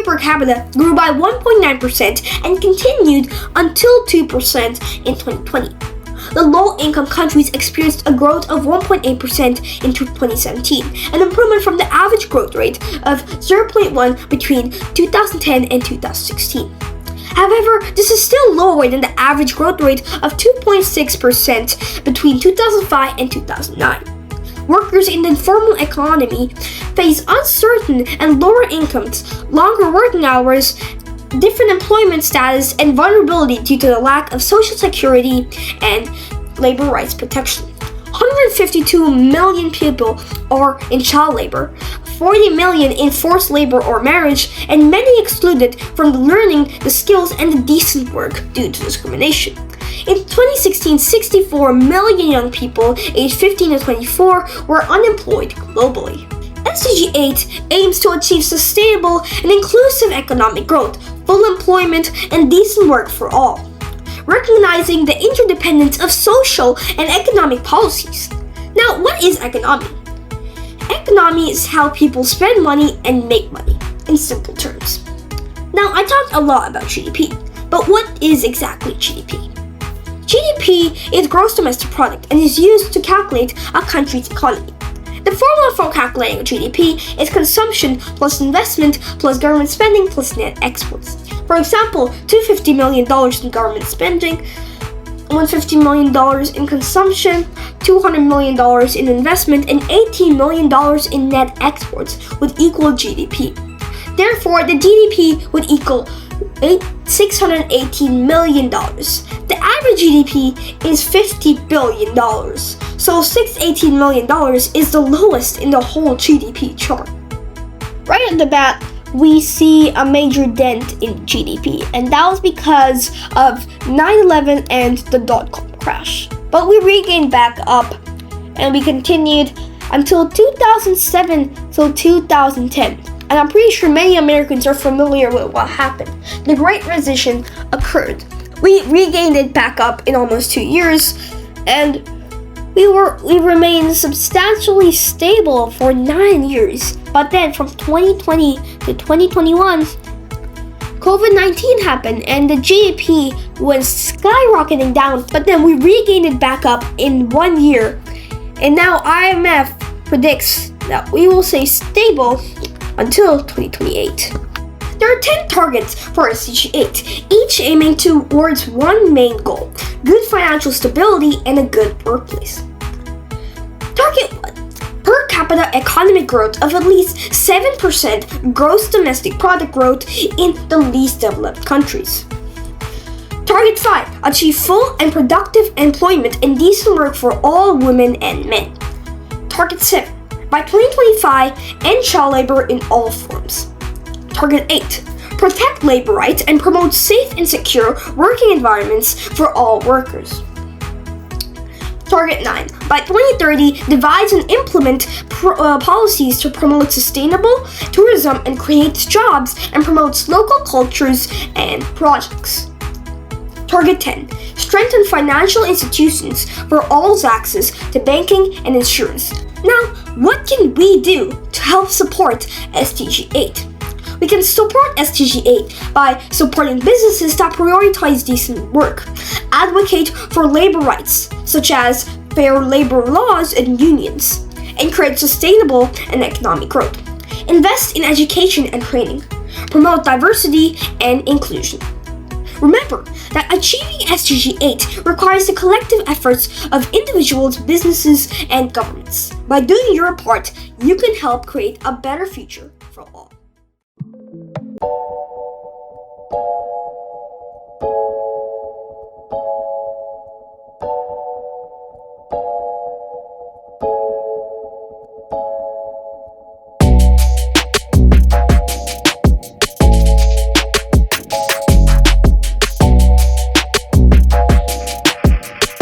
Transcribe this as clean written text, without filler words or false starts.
per capita grew by 1.9% and continued until 2% in 2020. The low-income countries experienced a growth of 1.8% in 2017, an improvement from the average growth rate of 0.1 between 2010 and 2016. However, this is still lower than the average growth rate of 2.6% between 2005 and 2009. Workers in the informal economy face uncertain and lower incomes, longer working hours, different employment status, and vulnerability due to the lack of social security and labor rights protection. 152 million people are in child labor, 40 million in forced labor or marriage, and many excluded from learning the skills and the decent work due to discrimination. In 2016, 64 million young people aged 15 to 24 were unemployed globally. SDG 8 aims to achieve sustainable and inclusive economic growth, full employment, and decent work for all, recognizing the interdependence of social and economic policies. Now, what is economy? Economy is how people spend money and make money, in simple terms. Now, I talked a lot about GDP, but what is exactly GDP? GDP is gross domestic product and is used to calculate a country's economy. The formula for calculating GDP is consumption plus investment plus government spending plus net exports. For example, $250 million in government spending, $150 million in consumption, $200 million in investment, and $18 million in net exports would equal GDP. Therefore, the GDP would equal $618 million. The average GDP is $50 billion, so $618 million is the lowest in the whole GDP chart. Right at the bat, we see a major dent in GDP, and that was because of 9/11 and the dot-com crash. But we regained back up, and we continued until 2007 till 2010. And I'm pretty sure many Americans are familiar with what happened. The Great Recession occurred. We regained it back up in almost 2 years, and we remained substantially stable for 9 years. But then from 2020 to 2021, COVID-19 happened and the GDP was skyrocketing down, but then we regained it back up in 1 year. And now IMF predicts that we will stay stable until 2028. There are 10 targets for SDG 8, each aiming towards one main goal: good financial stability and a good workplace. Target 1: per capita economic growth of at least 7% gross domestic product growth in the least developed countries. Target 5: achieve full and productive employment and decent work for all women and men. Target 7: by 2025, end child labor in all forms. Target 8: protect labor rights and promote safe and secure working environments for all workers. Target 9: by 2030, devise and implement policies to promote sustainable tourism and creates jobs and promotes local cultures and projects. Target 10: strengthen financial institutions for all's access to banking and insurance. Now, what can we do to help support SDG 8? We can support SDG 8 by supporting businesses that prioritize decent work, advocate for labor rights, such as fair labor laws and unions, and create sustainable and economic growth. Invest in education and training, promote diversity and inclusion. Remember that achieving SDG 8 requires the collective efforts of individuals, businesses, and governments. By doing your part, you can help create a better future for all.